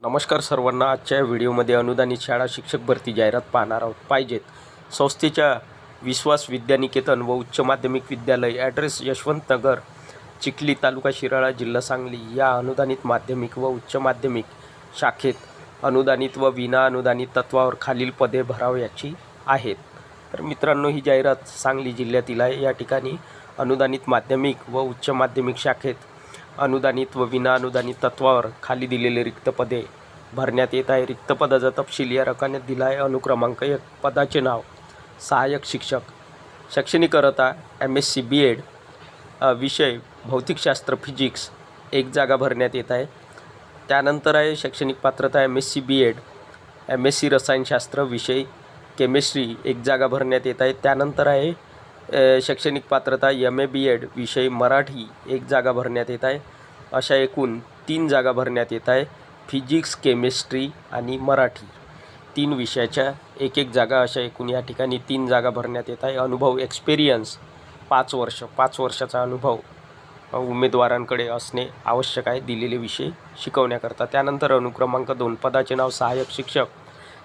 नमस्कार सर्वांना. आजच्या व्हिडिओमध्ये अनुदानित शाळा शिक्षक भरती जाहिरात पाहणार आहोत. पाहिजेत संस्थेच्या विश्वास विद्यानिकेतन व उच्च माध्यमिक विद्यालय, ॲड्रेस यशवंतनगर, चिखली, तालुका शिराळा, जिल्हा सांगली या अनुदानित माध्यमिक व उच्च माध्यमिक शाखेत अनुदानित व विना अनुदानित तत्वावर खालील पदे भरावयाची आहेत. तर मित्रांनो, ही जाहिरात सांगली जिल्ह्यातील आहे. या ठिकाणी अनुदानित माध्यमिक व उच्च माध्यमिक शाखेत अनुदानित व विना अनुदानित तत्वावर खाली दिलेले रिक्त पदे भरण्यात येत आहे. रिक्त पदाचा तपशील या रकान्यात दिला आहे. अनुक्रमांक 1, पदाचे नाव सहाय्यक शिक्षक, शैक्षणिक अर्हता MSc B.Ed, विषय भौतिकशास्त्र फिजिक्स, एक जागा भरण्यात येत आहे. त्यानंतर आहे शैक्षणिक पात्रता MSc B.Ed, MSc रसायनशास्त्र, विषय केमिस्ट्री, एक जागा भरण्यात येत आहे. त्यानंतर आहे शैक्षणिक पात्रता MA B.Ed, विषय मराठी, एक जागा भरण्यात येत आहे. अशा एकूण 3 जागा भरण्यात येत आहे. फिजिक्स, केमिस्ट्री आणि मराठी 3 विषयाच्या एक जागा, अशा एकूण या ठिकाणी 3 जागा भरण्यात येत आहे. अनुभव एक्सपिरियन्स 5 वर्षाचा अनुभव उमेदवारांकडे असणे आवश्यक आहे दिलेले विषय शिकवण्याकरता. त्यानंतर अनुक्रमांक 2, पदाचे नाव सहाय्यक शिक्षक,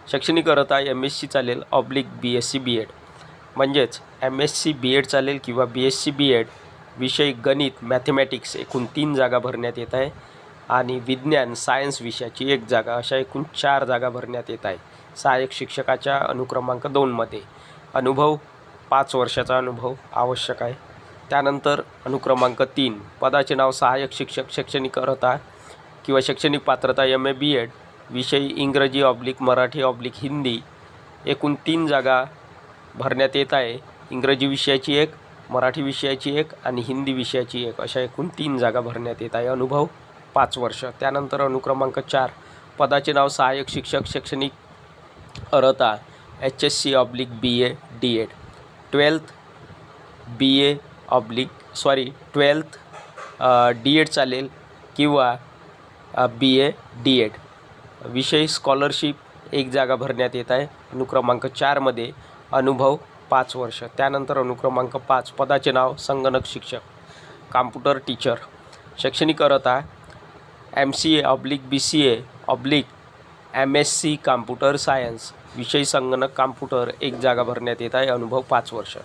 शैक्षणिक अर्हता MSc चालेल /BSc B.Ed, म्हणजेच MSc B.Ed चालेल किंवा BSc B.Ed, विषय गणित मॅथमॅटिक्स, एकूण 3 जागा भरण्यात येत आहे. आणि विज्ञान सायन्स विषयाची 1 जागा, अशा एकूण 4 जागा भरण्यात येत आहे. सहाय्यक शिक्षकाच्या अनुक्रमांक 2मध्ये अनुभव 5 वर्षाचा अनुभव आवश्यक आहे. त्यानंतर अनुक्रमांक 3, पदाचे नाव सहाय्यक शिक्षक, शैक्षणिक अर्हता किंवा शैक्षणिक पात्रता MA B.Ed, विषय इंग्रजी /मराठी /हिंदी, एकूण 3 जागा भरण्यात येत आहे. इंग्रजी विषयाची 1, मराठी विषयाची 1 आणि हिंदी विषयाची 1, अशा एकूण 3 जागा भरण्यात येत आहे. अनुभव 5 वर्ष. त्यानंतर अनुक्रमांक 4, पदाचे नाव सहाय्यक शिक्षक, शैक्षणिक अर्हता HSc /BA D.Ed, 12th D.Ed चालेल किंवा BA D.Ed, विषय स्कॉलरशिप, 1 जागा भरण्यात येत आहे. अनुक्रमांक 4मध्ये अनुभव 5 वर्ष. त्यानंतर अनुक्रमांक 5, पदाचे नाव संगणक शिक्षक, कॉम्प्युटर टीचर, शैक्षणिक अर्हता MCA /BCA MSc computer science, विषय संगणक कॉम्प्युटर, 1 जागा भरण्यात येत आहे. अनुभव 5 वर्ष.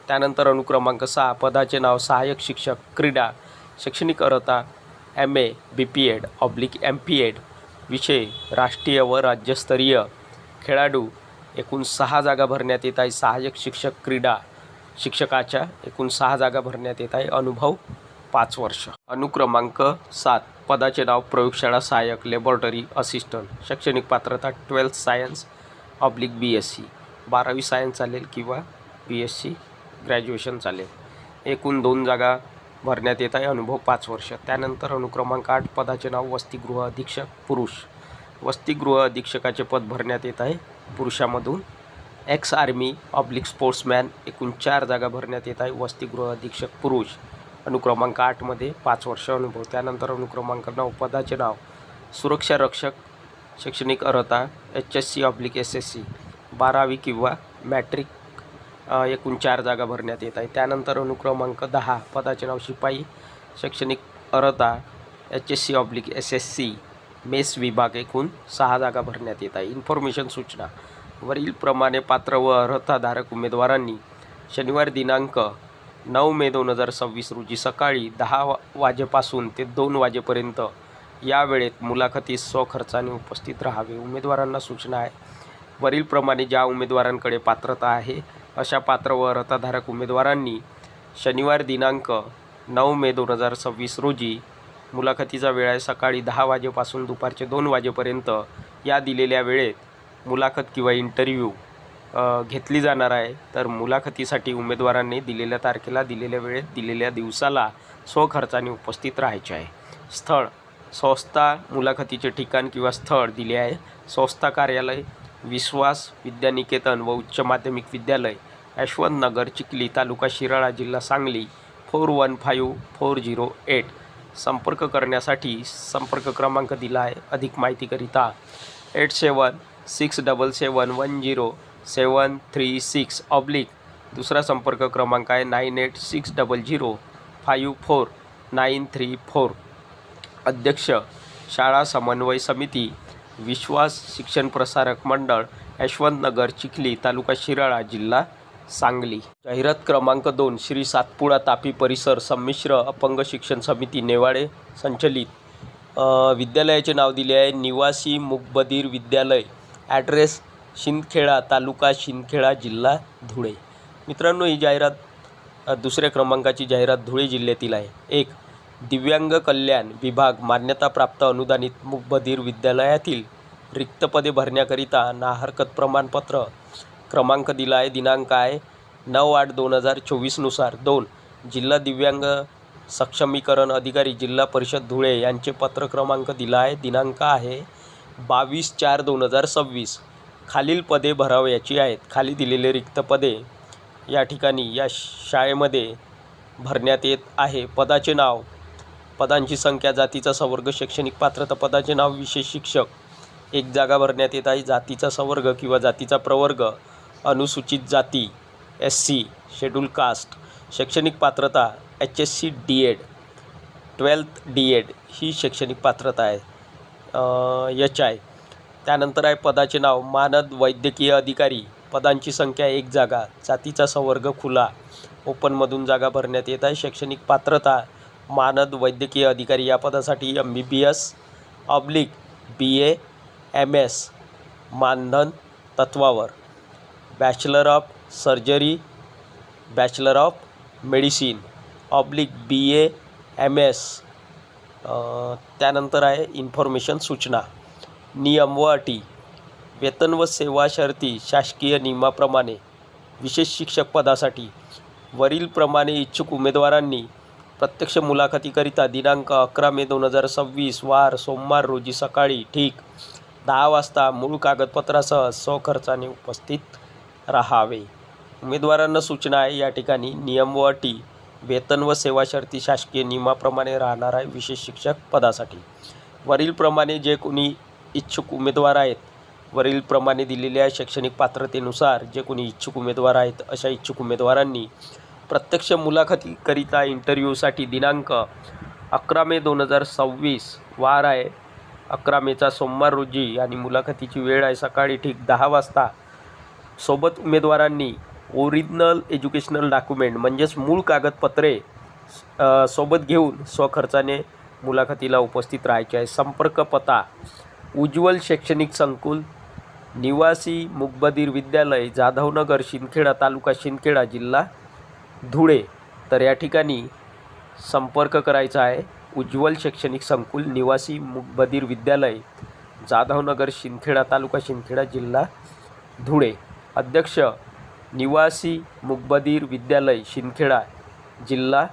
त्यानंतर अनुक्रमांक 6, पदाचे नाव सहाय्यक शिक्षक, क्रीडा, शैक्षणिक अर्हता MA BPEd /MPEd, विषय राष्ट्रीय व राज्यस्तरीय खेळाडू, एकूण 6 जागा भरण्यात येत आहे. सहाय्यक शिक्षक क्रीडा शिक्षकाच्या एकूण 6 जागा भरण्यात येत आहे. अनुभव 5 वर्ष. अनुक्रमांक 7, पदाचे नाव प्रयोगशाळा सहाय्यक, लॅबोरेटरी असिस्टंट, शैक्षणिक पात्रता 12th सायन्स /BSc, 12वी सायन्स चालेल किंवा BSc ग्रॅज्युएशन चालेल. एकूण 2 जागा भरण्यात येत आहे. अनुभव 5 वर्ष. त्यानंतर अनुक्रमांक 8, पदाचे नाव वसतिगृह अधीक्षक पुरुष, वसतिगृह अधीक्षकाचे पद भरण्यात येत आहे पुरुषामधून. एक्स आर्मी /स्पोर्ट्समॅन, एकूण 4 जागा भरण्यात येत आहे. वसतिगृह अधीक्षक पुरुष, अनुक्रमांक 8मध्ये 5 वर्ष अनुभव. त्यानंतर अनुक्रमांक 9, पदाचे नाव सुरक्षा रक्षक, शैक्षणिक अर्हता HSc /SSc, 12वी किंवा मॅट्रिक, एकूण 4 जागा भरण्यात येत आहे. त्यानंतर अनुक्रमांक 10, पदाचे नाव शिपाई, शैक्षणिक अर्हता HSc /SSc, मेस विभाग, एकूण 6 जागा भरण्यात येत आहे. इन्फॉर्मेशन सूचना, वरीलप्रमाणे पात्र व अर्हताधारक उमेदवारांनी शनिवार दिनांक 9 मे 2026 रोजी सकाळी 10 वाजेपासून ते 2 वाजेपर्यंत या वेळेत मुलाखतीस स्वखर्चाने उपस्थित राहावे. उमेदवारांना सूचना आहे, वरीलप्रमाणे ज्या उमेदवारांकडे पात्रता आहे अशा पात्र व अर्हताधारक उमेदवारांनी शनिवार दिनांक 9 मे 2026 रोजी, मुलाखतीचा वेळ आहे सकाळी 10 वाजेपासून दुपारचे 2 वाजेपर्यंत, या दिलेल्या वेळेत मुलाखत किंवा इंटरव्ह्यू घेतली जाणार आहे. तर मुलाखतीसाठी उमेदवारांनी दिलेल्या तारखेला, दिलेल्या वेळेत, दिलेल्या दिवसाला स्वखर्चाने उपस्थित राहायचे आहे. स्थळ, संस्था मुलाखतीचे ठिकाण किंवा स्थळ दिले आहे. संस्था कार्यालय विश्वास विद्यानिकेतन व उच्च माध्यमिक विद्यालय, यशवंतनगर, चिखली, तालुका शिराळा, जिल्हा सांगली, 415408. संपर्क करण्यासाठी संपर्क क्रमांक दिला आहे. अधिक माहितीकरिता 8767710736 दुसरा संपर्क क्रमांक आहे 9860054934. अध्यक्ष शाळा समन्वय समिती विश्वास शिक्षण प्रसारक मंडळ, यशवंतनगर, चिखली, तालुका शिराळा, जिल्हा सांगली. जाहिरात क्रमांक 2, श्री सातपुडा तापी परिसर संमिश्र अपंग शिक्षण समिती नेवाळे संचलित विद्यालयाचे नाव दिले आहे निवासी मुकबधीर विद्यालय. ॲड्रेस शिंदखेडा, तालुका शिंदखेडा, जिल्हा धुळे. मित्रांनो, ही जाहिरात दुसऱ्या क्रमांकाची जाहिरात धुळे जिल्ह्यातील आहे. 1. दिव्यांग कल्याण विभाग मान्यताप्राप्त अनुदानित मुकबधीर विद्यालयातील रिक्त पदे भरण्याकरिता ना हरकत प्रमाणपत्र. क्रमांक दिला आहे, दिनांक आहे 9/8/2024 नुसार. 2. जिल्हा दिव्यांग सक्षमीकरण अधिकारी जिल्हा परिषद धुळे यांचे पत्र क्रमांक दिला आहे, दिनांक आहे 22/4/2026. खालील पदे भरावयाची आहेत. खाली दिलेले रिक्त पदे या ठिकाणी या शाळेमध्ये भरण्यात येत आहे. पदाचे नाव, पदांची संख्या, जातीचा संवर्ग, शैक्षणिक पात्रता. पदाचे नाव विशेष शिक्षक, 1 जागा भरण्यात येत आहे. जातीचा संवर्ग किंवा जातीचा प्रवर्ग अनुसूचित जाती SC, शेड्यूल कास्ट. शैक्षणिक पात्रता HSC D.Ed, 12th D.Ed ही शैक्षणिक पात्रता आहे. HI. त्यानंतर आहे पदाचे नाव मानद वैद्यकीय अधिकारी. पदांची संख्या 1 जागा. जातीचा संवर्ग खुला, ओपनमधून जागा भरण्यात येत आहे. शैक्षणिक पात्रता मानद वैद्यकीय अधिकारी या पदासाठी MBBS/BA MS मानधन तत्वावर. Bachelor of surgery, bachelor of मेडिसिन/BA MS. त्यानंतर आहे इन्फॉर्मेशन सूचना. नियम व अटी. वेतन व सेवा शर्ती शासकीय नियमाप्रमाणे. विशेष शिक्षक पदासाठी वरीलप्रमाणे इच्छुक उमेदवारांनी प्रत्यक्ष मुलाखतीकरिता दिनांक 11 मे 2026 वार सोमवार रोजी सकाळी ठीक 10 वाजता मूळ कागदपत्रासह स्वखर्चाने उपस्थित राहावे. उमेदवारांना सूचना आहे या ठिकाणी. नियम व अटी. वेतन व सेवा शर्ती शासकीय नियमाप्रमाणे राहणार आहे विशेष शिक्षक पदासाठी. वरीलप्रमाणे जे कोणी इच्छुक उमेदवार आहेत, वरीलप्रमाणे दिलेल्या शैक्षणिक पात्रतेनुसार जे कोणी इच्छुक उमेदवार आहेत, अशा इच्छुक उमेदवारांनी प्रत्यक्ष मुलाखतीकरिता इंटरव्ह्यूसाठी दिनांक 11 मे 2026 वार आहे 11 मेचा सोमवार रोजी आणि मुलाखतीची वेळ आहे सकाळी ठीक 10 वाजता. सोबत उमेदवारांनी ओरिजिनल एज्युकेशनल डॉक्युमेंट म्हणजेच मूळ कागदपत्रे सोबत घेऊन स्वखर्चाने मुलाखतीला उपस्थित राहायचे आहे. संपर्क पत्ता उज्ज्वल शैक्षणिक संकुल, निवासी मुकबधीर विद्यालय, जाधवनगर, शिंदखेडा, तालुका शिंदखेडा, जिल्हा धुळे. तर या ठिकाणी संपर्क करायचा आहे. उज्ज्वल शैक्षणिक संकुल, निवासी मुकबधीर विद्यालय, जाधवनगर, शिंदखेडा, तालुका शिंदखेडा, जिल्हा धुळे. अध्यक्ष निवासी मुकबधीर विद्यालय शिंदखेडा, जिल्हा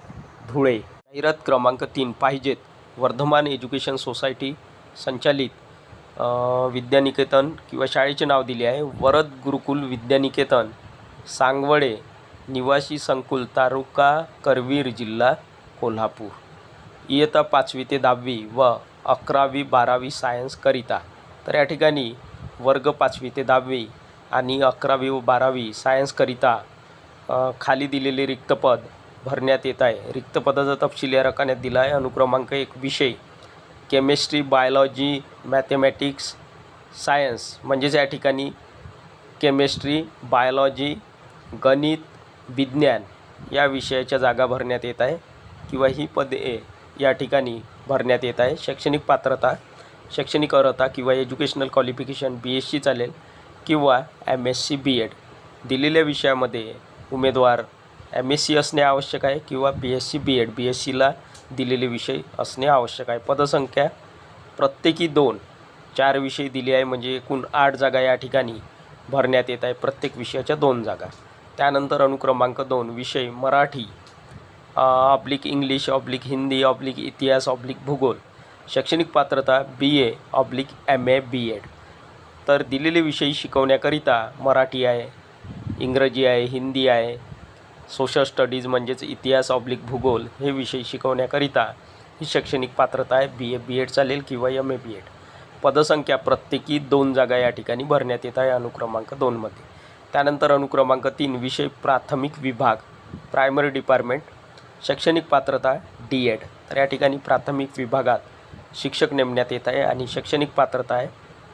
धुळे. जाहिरात क्रमांक 3 पाहिजेत. वर्धमान एज्युकेशन सोसायटी संचालित विद्यानिकेतन किंवा शाळेचे नाव दिले आहे वरद गुरुकुल विद्यानिकेतन, सांगवडे, निवासी संकुल, तालुका करवीर, जिल्हा कोल्हापूर. इयत्ता 5वी ते 10वी व 11वी 12वी सायन्सकरिता. तर या ठिकाणी वर्ग 5वी ते 10वी आणि 11वी व 12वी सायन्सकरिता खाली दिलेले रिक्त पद भरण्यात येत आहे. रिक्त पदाचा तपशील या रकान्यात दिला आहे. अनुक्रमांक 1 विषय केमिस्ट्री, बायोलॉजी, मॅथमॅटिक्स, सायन्स म्हणजेच या ठिकाणी केमिस्ट्री, बायोलॉजी, गणित, विज्ञान या विषयाच्या जागा भरण्यात येत आहे किंवा ही पदे या ठिकाणी भरण्यात येत आहे. शैक्षणिक पात्रता, शैक्षणिक अर्हता किंवा एज्युकेशनल क्वालिफिकेशन BSc चालेल किंवा MSc B.Ed. दिलेल्या विषयामध्ये उमेदवार MSc असणे आवश्यक आहे किंवा BSc B.Ed. BScला दिलेले विषय असणे आवश्यक आहे. पदसंख्या प्रत्येकी 2, 4 विषय दिले आहे म्हणजे एकूण 8 जागा या ठिकाणी भरण्यात येत आहे. प्रत्येक विषयाच्या 2 जागा. त्यानंतर अनुक्रमांक 2 विषय मराठी इंग्लिश हिंदी इतिहास भूगोल. शैक्षणिक पात्रता BA/MA B.Ed. तर दिलेले विषय शिकवण्याकरिता मराठी आहे, इंग्रजी आहे, हिंदी आहे, सोशल स्टडीज म्हणजेच इतिहास भूगोल हे विषय शिकवण्याकरिता ही शैक्षणिक पात्रता आहे. BA B.Ed चालेल किंवा MA B.Ed. पदसंख्या प्रत्येकी 2 जागा या ठिकाणी भरण्यात येत आहे अनुक्रमांक 2 मध्ये. त्यानंतर अनुक्रमांक 3 विषय प्राथमिक विभाग प्रायमरी डिपार्टमेंट. शैक्षणिक पात्रता D.Ed. तर या ठिकाणी प्राथमिक विभागात शिक्षक नेमण्यात येत आहे आणि शैक्षणिक पात्रता आहे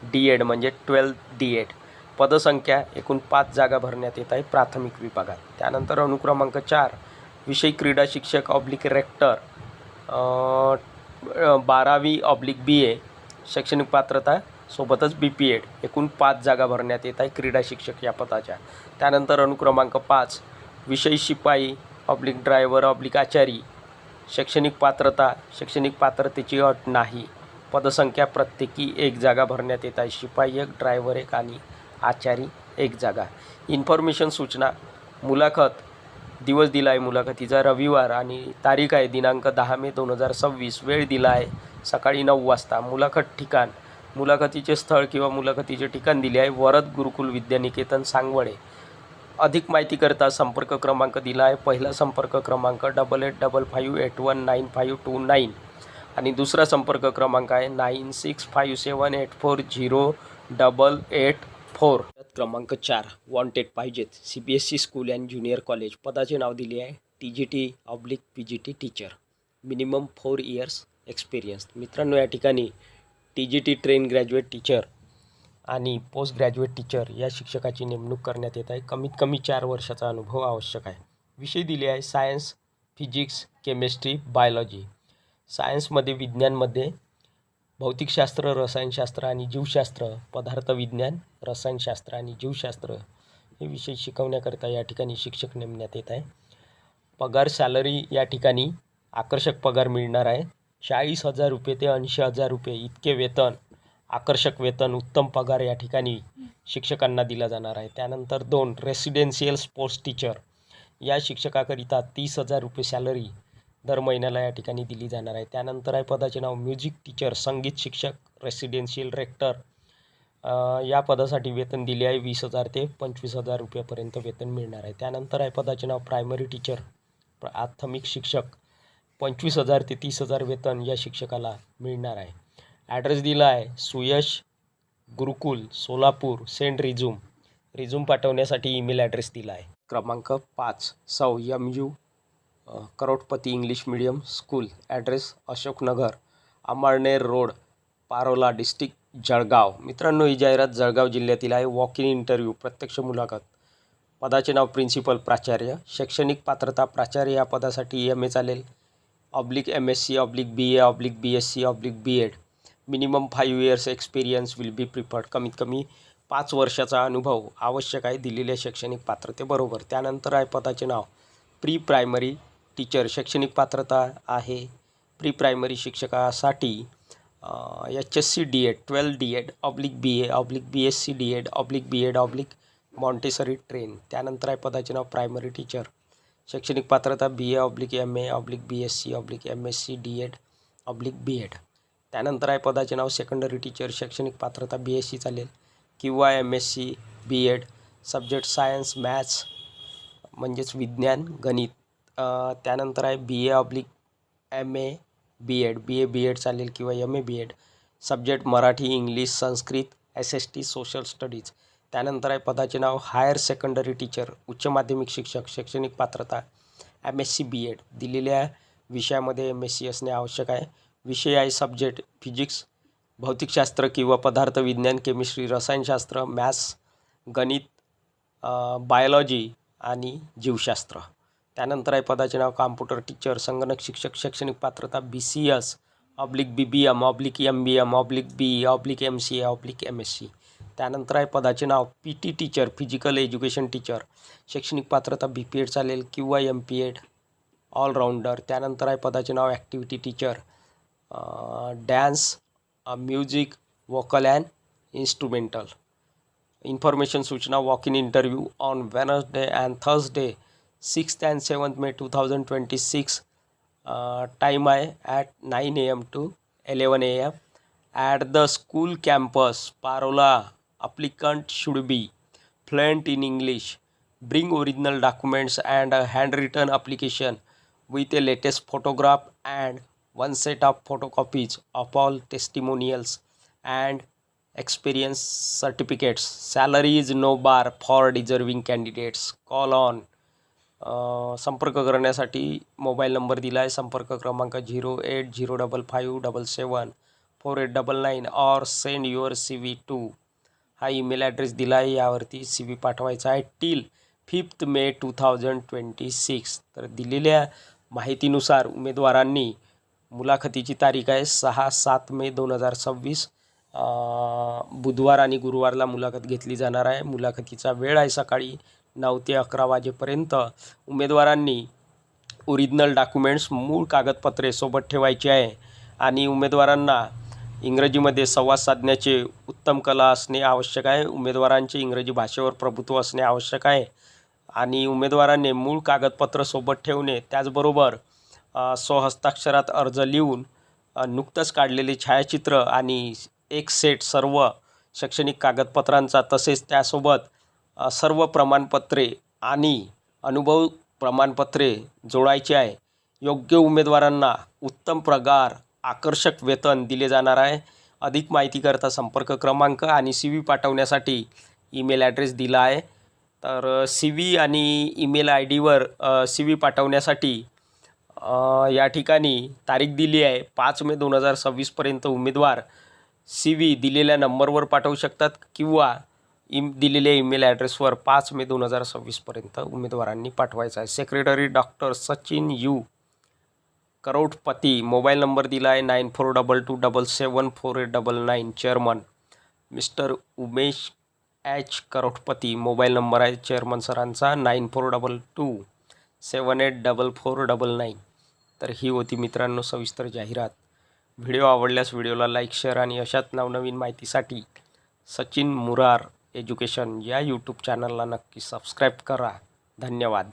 D.Ed म्हणजे 12 D.Ed. पदसंख्या एकूण 5 जागा भरण्यात येत आहे प्राथमिक विभागात. त्यानंतर अनुक्रमांक 4 विषय क्रीडा शिक्षक ऑब्लिक रेक्टर 12वी/BA शैक्षणिक पात्रता सोबतच BPEd एकूण 5 जागा भरण्यात येत आहे क्रीडा शिक्षक या पदाच्या. त्यानंतर अनुक्रमांक 5 विषय शिपाई ऑब्लिक ड्रायव्हर ऑब्लिक आचारी शैक्षणिक पात्रतेची अट नाही. पदसंख्या प्रत्येकी 1 जागा भरण्यात येत आहे. शिपाई 1, ड्रायव्हर 1 आणि आचारी 1 जागा. इन्फॉर्मेशन सूचना मुलाखत दिवस दिला आहे मुलाखतीचा रविवार आणि तारीख आहे दिनांक 10 मे 2026. वेळ दिला आहे सकाळी 9 वाजता. मुलाखत ठिकाण मुलाखतीचे स्थळ किंवा मुलाखतीचे ठिकाण दिले आहे वरद गुरुकुल विद्यानिकेतन सांगवडे. अधिक माहितीकरता संपर्क क्रमांक दिला आहे. पहिला संपर्क क्रमांक 8855819529 आणि दुसरा संपर्क क्रमांक आहे 9657840884. क्रमांक 4 वॉन्टेड पाहिजेत CBSE school and junior college. पदाचे नाव दिले आहे TGT/PGT teacher. Minimum 4 years experience. मित्रांनो, या ठिकाणी TGT ट्रेन ग्रॅज्युएट टीचर आणि पोस्ट ग्रॅज्युएट टीचर या शिक्षकाची नेमणूक करण्यात येत आहे. कमीत कमी 4 वर्षाचा अनुभव आवश्यक आहे. विषय दिले आहे सायन्स, फिजिक्स, केमिस्ट्री, बायोलॉजी. सायन्समध्ये विज्ञानमध्ये भौतिकशास्त्र, रसायनशास्त्र आणि जीवशास्त्र, पदार्थ विज्ञान, रसायनशास्त्र आणि जीवशास्त्र हे विषय शिकवण्याकरता या ठिकाणी शिक्षक नेमण्यात येत आहे. पगार सॅलरी या ठिकाणी आकर्षक पगार मिळणार आहे. 40,000 रुपये ते 80,000 रुपये इतके वेतन, आकर्षक वेतन, उत्तम पगार या ठिकाणी शिक्षकांना दिला जाणार आहे. त्यानंतर 2 रेसिडेन्शियल स्पोर्ट्स टीचर या शिक्षकाकरिता 30,000 रुपये सॅलरी दर महिन्याला या ठिकाणी दिली जाणार आहे. त्यानंतर आहे पदाचे नाव म्युझिक टीचर संगीत शिक्षक रेसिडेन्शियल रेक्टर. या पदासाठी वेतन दिले आहे 20,000 ते 25,000 रुपयापर्यंत वेतन मिळणार आहे. त्यानंतर आहे पदाचे नाव प्रायमरी टीचर प्राथमिक शिक्षक 25,000 ते 30,000 वेतन या शिक्षकाला मिळणार आहे. ॲड्रेस दिला आहे सुयश गुरुकुल सोलापूर सेंट रिझ्यूम पाठवण्यासाठी ईमेल ॲड्रेस दिला आहे. क्रमांक 5 Sau MU Karodpati English medium school. Address Ashoknagar Amalner road Parola district Jalgaon. मित्रांनो, ही जाहिरात जळगाव जिल्ह्यातील आहे. वॉक इन इंटरव्ह्यू प्रत्यक्ष मुलाखत. पदाचे नाव प्रिन्सिपल प्राचार्य. शैक्षणिक पात्रता प्राचार्य या पदासाठी MA चालेल /MSc/BA/BSc/B.Ed. Minimum 5 years experience will be preferred. कमीत कमी 5 वर्षाचा अनुभव आवश्यक आहे दिलेल्या शैक्षणिक पात्रतेबरोबर. त्यानंतर आहे पदाचे नाव प्री प्रायमरी टीचर. शैक्षणिक पात्रता आहे प्री प्रायमरी शिक्षकासाठी HSC D.Ed 12 D.Ed/BA/BSc D.Ed/B.Ed/ Montessori train. त्यानंतर आहे पदाचे नाव प्रायमरी टीचर. शैक्षणिक पात्रता BA/MA/BSc/MSc D.Ed/B.Ed. त्यानंतर आहे पदाचे नाव सेकंडरी टीचर. शैक्षणिक पात्रता BSc चालेल किंवा MSc B.Ed. Subject science maths म्हणजेच विज्ञान गणित. त्यानंतर आहे BA/MA B.Ed. BA B.Ed चालेल किंवा MA B.Ed. Subject Marathi English Sanskrit SST social studies. त्यानंतर आहे पदाचे नाव हायर सेकंडरी टीचर उच्च माध्यमिक शिक्षक. शैक्षणिक पात्रता MSc B.Ed. दिलेल्या विषयामध्ये MSc असणे आवश्यक आहे. विषय आहे सब्जेक्ट फिजिक्स भौतिकशास्त्र किंवा पदार्थ विज्ञान, केमिस्ट्री, रसायनशास्त्र, मॅथ्स, गणित, बायोलॉजी आणि जीवशास्त्र. त्यानंतर आहे पदाचे नाव कॉम्प्युटर टीचर संगणक शिक्षक. शैक्षणिक पात्रता BCS/BBM/BE/BE/MCA/MSc. त्यानंतर आहे पदाचे नाव PT teacher physical education teacher. शैक्षणिक पात्रता BPEd चालेल किंवा MPEd ऑलराऊंडर. त्यानंतर आहे पदाचे नाव activity teacher dance music vocal and instrumental. Information सूचना walk in interview on Wednesday and Thursday 6th and 7th May 2026. Time आहे at 9 AM to 11 AM at the school campus Parola. Applicant should be fluent in English. Bring original documents and a handwritten application with a latest photograph and 1 set of photocopies of all testimonials and experience certificates. Salary is no bar for deserving candidates. Call on. संपर्क करण्यासाठी mobile number दिला आहे. संपर्क क्रमांक 080557 4899 और send your CV to हा email address दिला आहे. यावरती CV पाठवायचा आहे टिल 5 मे 2026. तर दिलेल्या माहितीनुसार उमेदवारांनी मुलाखतीची तारीख आहे 6-7 मे 2026. बुधवार आणि गुरुवारला मुलाखत घेतली जाणार आहे. मुलाखतीचा वेळ आहे सकाळी 9 ते 11 वाजेपर्यंत. उमेदवारांनी ओरिजिनल डॉक्युमेंट्स मूळ कागदपत्रे सोबत ठेवायची आहे आणि उमेदवारांना इंग्रजीमध्ये संवाद साधण्याचे उत्तम कला असणे आवश्यक आहे. उमेदवारांचे इंग्रजी भाषेवर प्रभुत्व असणे आवश्यक आहे आणि उमेदवारांनी मूळ कागदपत्र सोबत ठेवणे, त्याचबरोबर स्वहस्ताक्षरात अर्ज लिहून नुकतंच काढलेले छायाचित्र आणि एक सेट सर्व शैक्षणिक कागदपत्रांचा, तसेच त्यासोबत सर्व प्रमाणपत्रे आणि अनुभव प्रमाणपत्रे जोडायचे आहे. योग्य उमेदवारांना उत्तम पगार, आकर्षक वेतन दिले जाणार आहे. अधिक माहितीकरता संपर्क क्रमांक आणि CV पाठवण्यासाठी ईमेल ॲड्रेस दिला आहे. तर CV आणि ईमेल IDवर CV पाठवण्यासाठी या ठिकाणी तारीख दिली आहे 5 मे 2026 उमेदवार CV दिलेल्या नंबरवर पाठवू शकतात किंवा दिलेल्या ईमेल ॲड्रेसवर 5 मे 2026 उमेदवारांनी पाठवायचा आहे. Secretary doctor Sachin U Karodpati. Mobile number दिला आहे 9422774899. Chairman mister Umesh H Karodpati. Mobile number आहे चेअरमन सरांचा 9422784499. तर ही होती मित्रांनो सविस्तर जाहिरात. व्हिडिओ आवडल्यास व्हिडिओला लाईक, शेअर आणि अशाच नवनवीन माहितीसाठी सचिन मुरार एज्युकेशन या यूट्यूब चॅनलला नक्की सबस्क्राईब करा. धन्यवाद.